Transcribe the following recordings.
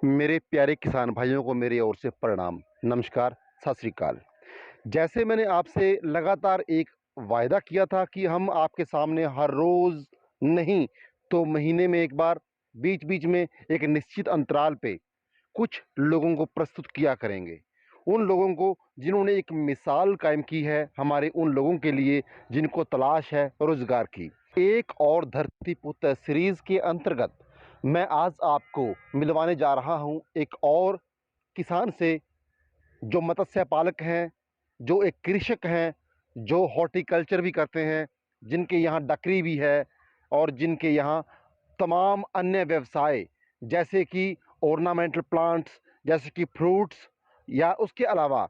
मेरे प्यारे किसान भाइयों को मेरी ओर से प्रणाम, नमस्कार, सत श्री अकाल। जैसे मैंने आपसे लगातार एक वायदा किया था कि हम आपके सामने हर रोज़ नहीं तो महीने में एक बार, बीच-बीच में एक निश्चित अंतराल पे कुछ लोगों को प्रस्तुत किया करेंगे। उन लोगों को जिन्होंने एक मिसाल कायम की है, हमारे उन लोगों के लिए जिनको तलाश है रोज़गार की। एक और धरती पुत्र सीरीज़ के अंतर्गत मैं आज आपको मिलवाने जा रहा हूँ एक और किसान से, जो मत्स्य पालक हैं, जो एक कृषक हैं, जो हॉर्टिकल्चर भी करते हैं, जिनके यहाँ डकरी भी है और जिनके यहाँ तमाम अन्य व्यवसाय जैसे कि ऑर्नामेंटल प्लांट्स, जैसे कि फ्रूट्स या उसके अलावा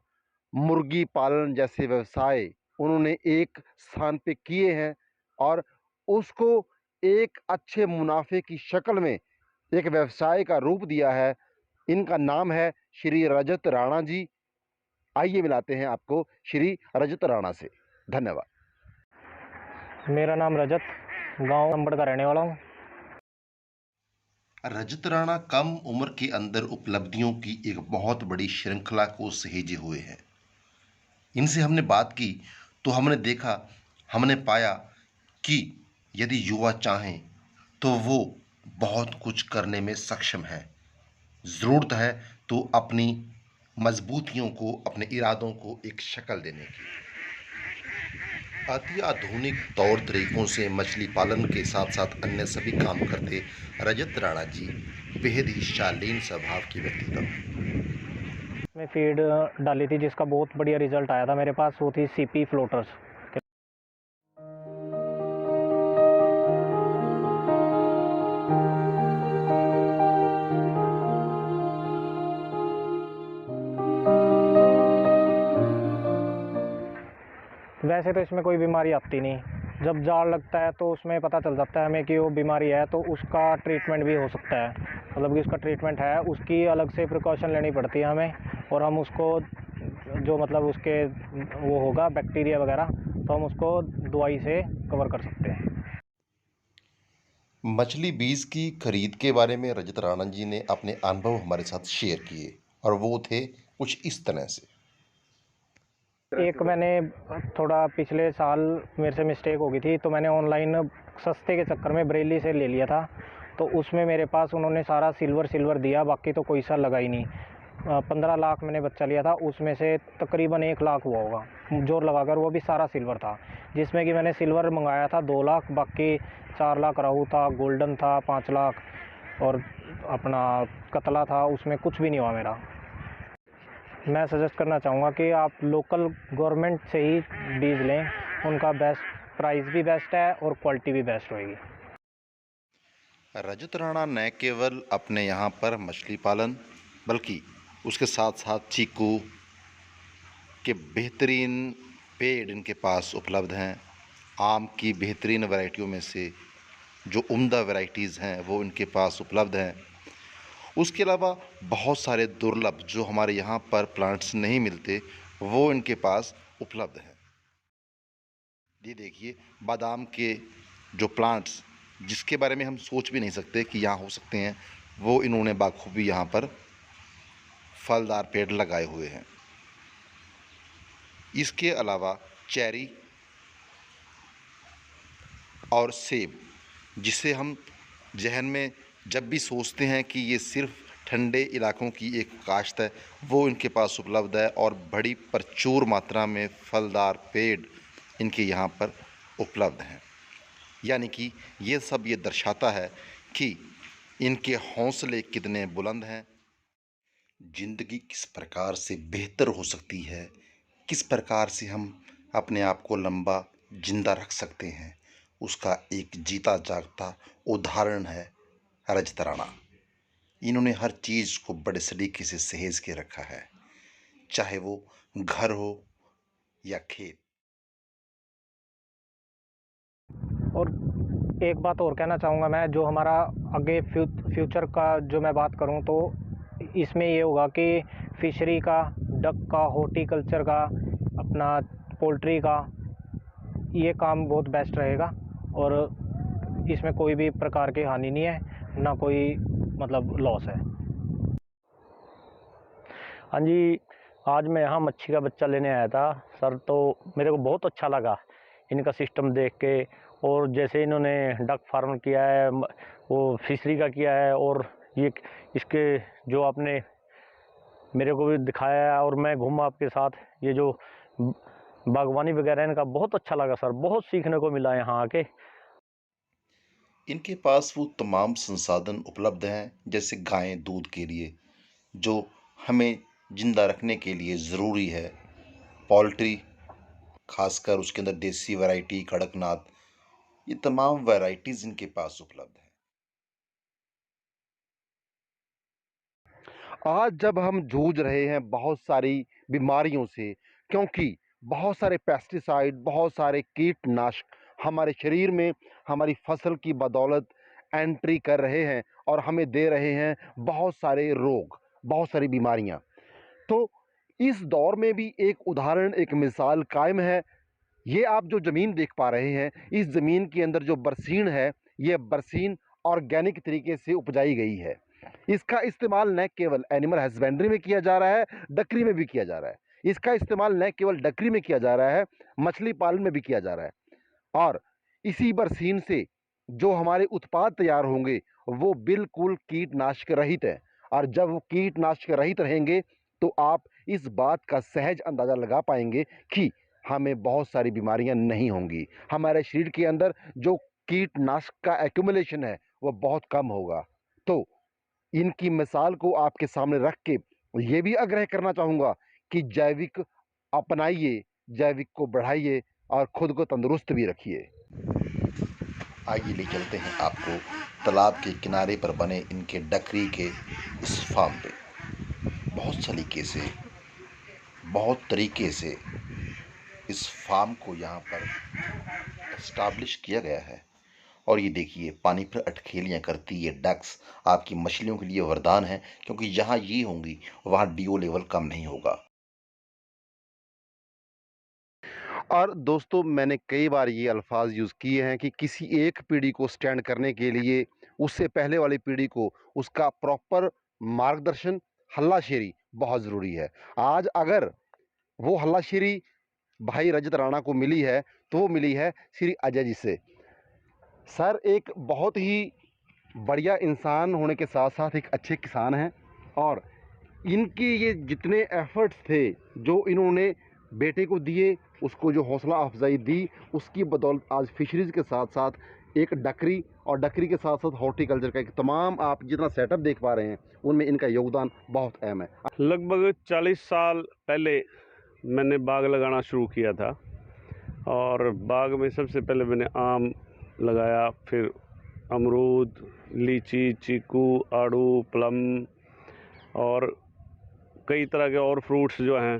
मुर्गी पालन जैसे व्यवसाय उन्होंने एक स्थान पे किए हैं और उसको एक अच्छे मुनाफे की शक्ल में एक व्यवसाय का रूप दिया है। इनका नाम है श्री रजत राणा जी। आइए मिलाते हैं आपको श्री रजत राणा से। धन्यवाद। मेरा नाम रजत, गांव अंबड़ का रहने वाला हूँ। रजत राणा कम उम्र के अंदर उपलब्धियों की एक बहुत बड़ी श्रृंखला को सहेजे हुए हैं। इनसे हमने बात की तो हमने पाया कि यदि युवा चाहें तो वो बहुत कुछ करने में सक्षम है। ज़रूरत है तो अपनी मजबूतियों को, अपने इरादों को एक शक्ल देने की। अति आधुनिक तौर तरीकों से मछली पालन के साथ साथ अन्य सभी काम करते रजत राणा जी बेहद ही शालीन स्वभाव के व्यक्तित्व। मैं फीड डाली थी जिसका बहुत बढ़िया रिजल्ट आया था मेरे पास, वो थी सीपी फ्लोटर्स। वैसे तो इसमें कोई बीमारी आती नहीं, जब जाल लगता है तो उसमें पता चल जाता है हमें कि वो बीमारी है, तो उसका ट्रीटमेंट भी हो सकता है। मतलब कि उसका ट्रीटमेंट है, उसकी अलग से प्रिकॉशन लेनी पड़ती है हमें, और हम उसको जो मतलब उसके वो होगा बैक्टीरिया वगैरह, तो हम उसको दवाई से कवर कर सकते हैं। मछली बीज की खरीद के बारे में रजत राणा जी ने अपने अनुभव हमारे साथ शेयर किए और वो थे कुछ इस तरह से। एक मैंने थोड़ा पिछले साल मेरे से मिस्टेक हो गई थी, तो मैंने ऑनलाइन सस्ते के चक्कर में बरेली से ले लिया था। तो उसमें मेरे पास उन्होंने सारा सिल्वर दिया, बाकी तो कोई सा लगा ही नहीं। 15 लाख मैंने बच्चा लिया था, उसमें से तकरीबन 1 लाख हुआ होगा जोर लगाकर, वो भी सारा सिल्वर था। जिसमें कि मैंने सिल्वर मंगाया था 2 लाख, बाकी 4 लाख रहू था, गोल्डन था 5 लाख, और अपना कतला था, उसमें कुछ भी नहीं हुआ मेरा। मैं सजेस्ट करना चाहूँगा कि आप लोकल गवर्नमेंट से ही बीज लें, उनका बेस्ट प्राइस भी बेस्ट है और क्वालिटी भी बेस्ट होएगी। रजत राणा न केवल अपने यहाँ पर मछली पालन बल्कि उसके साथ साथ चीकू के बेहतरीन पेड़ इनके पास उपलब्ध हैं। आम की बेहतरीन वैरायटियों में से जो उम्दा वैरायटीज़ हैं वो इनके पास उपलब्ध हैं। उसके अलावा बहुत सारे दुर्लभ जो हमारे यहाँ पर प्लांट्स नहीं मिलते वो इनके पास उपलब्ध हैं। ये देखिए बादाम के जो प्लांट्स जिसके बारे में हम सोच भी नहीं सकते कि यहाँ हो सकते हैं, वो इन्होंने बाखूबी यहाँ पर फलदार पेड़ लगाए हुए हैं। इसके अलावा चेरी और सेब, जिसे हम जहन में जब भी सोचते हैं कि ये सिर्फ ठंडे इलाकों की एक काश्त है, वो इनके पास उपलब्ध है और बड़ी प्रचुर मात्रा में फलदार पेड़ इनके यहाँ पर उपलब्ध हैं। यानी कि ये सब ये दर्शाता है कि इनके हौसले कितने बुलंद हैं। ज़िंदगी किस प्रकार से बेहतर हो सकती है, किस प्रकार से हम अपने आप को लंबा जिंदा रख सकते हैं, उसका एक जीता जागता उदाहरण है रजत राणा। इन्होंने हर चीज़ को बड़े सलीके से सहेज के रखा है, चाहे वो घर हो या खेत। और एक बात और कहना चाहूँगा मैं, जो हमारा आगे फ्यूचर का जो मैं बात करूँ, तो इसमें ये होगा कि फिशरी का, डक का, हॉर्टिकल्चर का, अपना पोल्ट्री का, ये काम बहुत बेस्ट रहेगा और इसमें कोई भी प्रकार की हानि नहीं है, ना कोई मतलब लॉस है। हाँ जी, आज मैं यहाँ मच्छी का बच्चा लेने आया था सर, तो मेरे को बहुत अच्छा लगा इनका सिस्टम देख के। और जैसे इन्होंने डक फार्म किया है, वो फिशरी का किया है, और ये इसके जो आपने मेरे को भी दिखाया है और मैं घूमा आपके साथ, ये जो बागवानी वगैरह इनका बहुत अच्छा लगा सर, बहुत सीखने को मिला यहाँ आके। इनके पास वो तमाम संसाधन उपलब्ध हैं, जैसे गायें दूध के लिए जो हमें जिंदा रखने के लिए ज़रूरी है, पोल्ट्री खासकर उसके अंदर देसी वैरायटी कड़कनाथ, ये तमाम वैरायटीज़ इनके पास उपलब्ध हैं। आज जब हम जूझ रहे हैं बहुत सारी बीमारियों से, क्योंकि बहुत सारे पेस्टिसाइड, बहुत सारे कीटनाशक हमारे शरीर में हमारी फसल की बदौलत एंट्री कर रहे हैं और हमें दे रहे हैं बहुत सारे रोग, बहुत सारी बीमारियां। तो इस दौर में भी एक उदाहरण, एक मिसाल कायम है। ये आप जो ज़मीन देख पा रहे हैं, इस ज़मीन के अंदर जो बरसीन है, ये बरसीन ऑर्गेनिक तरीके से उपजाई गई है। इसका इस्तेमाल न केवल एनिमल हस्बेंड्री में किया जा रहा है, डकरी में भी किया जा रहा है। इसका इस्तेमाल न केवल डकरी में किया जा रहा है, मछली पालन में भी किया जा रहा है। और इसी बरसीन से जो हमारे उत्पाद तैयार होंगे, वो बिल्कुल कीटनाशक रहित हैं। और जब वो कीटनाशक रहित रहेंगे, तो आप इस बात का सहज अंदाज़ा लगा पाएंगे कि हमें बहुत सारी बीमारियां नहीं होंगी। हमारे शरीर के अंदर जो कीटनाशक का एक्यूमुलेशन है, वो बहुत कम होगा। तो इनकी मिसाल को आपके सामने रख के ये भी आग्रह करना चाहूँगा कि जैविक अपनाइए, जैविक को बढ़ाइए और खुद को तंदुरुस्त भी रखिए। आइए ले चलते हैं आपको तालाब के किनारे पर बने इनके डकरी के इस फार्म पे। बहुत सलीके से, बहुत तरीके से इस फार्म को यहाँ पर एस्टाब्लिश किया गया है। और ये देखिए, पानी पर अटखेलियाँ करती ये डक्स आपकी मछलियों के लिए वरदान है, क्योंकि जहाँ ये होंगी वहाँ डीओ लेवल कम नहीं होगा। और दोस्तों, मैंने कई बार ये अल्फाज यूज़ किए हैं कि किसी एक पीढ़ी को स्टैंड करने के लिए उससे पहले वाली पीढ़ी को उसका प्रॉपर मार्गदर्शन, हल्लाशेरी बहुत ज़रूरी है। आज अगर वो हल्लाशेरी भाई रजत राणा को मिली है, तो वो मिली है श्री अजय जी से। सर एक बहुत ही बढ़िया इंसान होने के साथ साथ एक अच्छे किसान हैं, और इनके ये जितने एफर्ट्स थे जो इन्होंने बेटे को दिए, उसको जो हौसला अफजाई दी, उसकी बदौलत आज फिशरीज़ के साथ साथ एक डकरी, और डकरी के साथ साथ हॉर्टिकल्चर का एक तमाम आप जितना सेटअप देख पा रहे हैं, उनमें इनका योगदान बहुत अहम है। लगभग 40 साल पहले मैंने बाग लगाना शुरू किया था, और बाग में सबसे पहले मैंने आम लगाया, फिर अमरूद, लीची, चीकू, आड़ू, प्लम और कई तरह के और फ्रूट्स जो हैं।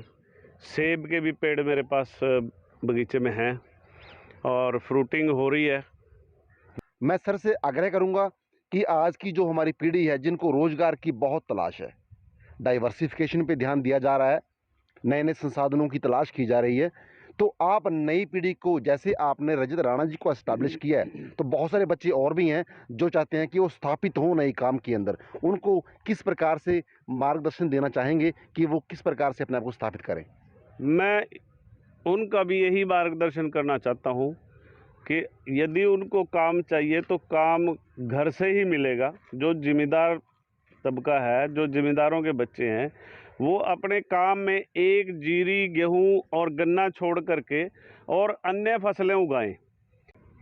सेब के भी पेड़ मेरे पास बगीचे में हैं और फ्रूटिंग हो रही है। मैं सर से आग्रह करूंगा कि आज की जो हमारी पीढ़ी है, जिनको रोज़गार की बहुत तलाश है, डाइवर्सिफिकेशन पे ध्यान दिया जा रहा है, नए नए संसाधनों की तलाश की जा रही है, तो आप नई पीढ़ी को, जैसे आपने रजत राणा जी को एस्टाब्लिश किया है, तो बहुत सारे बच्चे और भी हैं जो चाहते हैं कि वो स्थापित हों नए काम के अंदर। उनको किस प्रकार से मार्गदर्शन देना चाहेंगे कि वो किस प्रकार से अपने आप को स्थापित करें? मैं उनका भी यही मार्गदर्शन करना चाहता हूँ कि यदि उनको काम चाहिए तो काम घर से ही मिलेगा। जो ज़िम्मेदार तबका है, जो ज़िम्मेदारों के बच्चे हैं, वो अपने काम में एक जीरी, गेहूं और गन्ना छोड़ करके और अन्य फसलें उगाएं।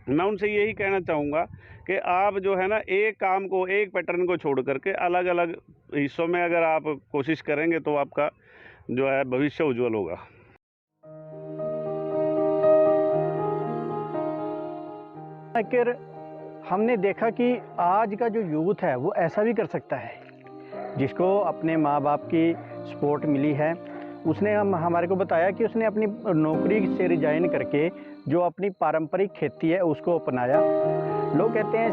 मैं उनसे यही कहना चाहूँगा कि आप जो है ना, एक काम को, एक पैटर्न को छोड़ करके अलग अलग हिस्सों में अगर आप कोशिश करेंगे तो आपका जो है भविष्य उज्जवल होगा। आखिर हमने देखा कि आज का जो यूथ है वो ऐसा भी कर सकता है, जिसको अपने माँ बाप की सपोर्ट मिली है। उसने हमारे को बताया कि उसने अपनी नौकरी से रिजाइन करके जो अपनी पारंपरिक खेती है उसको अपनाया। लोग कहते हैं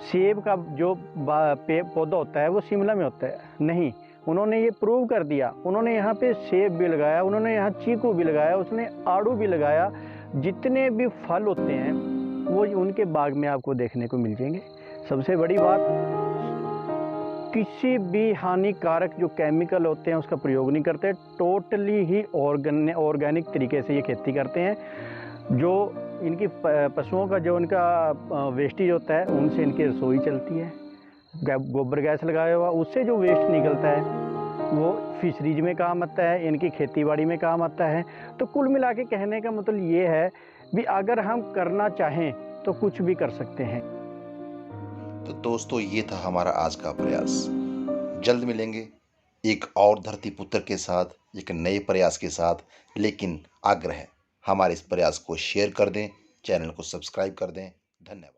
सेब का जो पौधा होता है वो शिमला में होता है, नहीं, उन्होंने ये प्रूव कर दिया। उन्होंने यहाँ पे सेब भी लगाया, उन्होंने यहाँ चीकू भी लगाया, उसने आड़ू भी लगाया। जितने भी फल होते हैं वो उनके बाग में आपको देखने को मिल जाएंगे। सबसे बड़ी बात, किसी भी हानिकारक जो केमिकल होते हैं उसका प्रयोग नहीं करते, टोटली ही ऑर्गेनिक तरीके से ये खेती करते हैं। जो इनकी पशुओं का जो इनका वेस्टेज होता है उनसे इनकी रसोई चलती है, गोबर गैस लगाया हुआ उससे जो वेस्ट निकलता है वो फिशरीज में काम आता है, इनकी खेतीबाड़ी में काम आता है। तो कुल मिला के कहने का मतलब ये है भी अगर हम करना चाहें तो कुछ भी कर सकते हैं। तो दोस्तों ये था हमारा आज का प्रयास। जल्द मिलेंगे एक और धरती पुत्र के साथ, एक नए प्रयास के साथ। लेकिन आग्रह है हमारे इस प्रयास को शेयर कर दें, चैनल को सब्सक्राइब कर दें। धन्यवाद।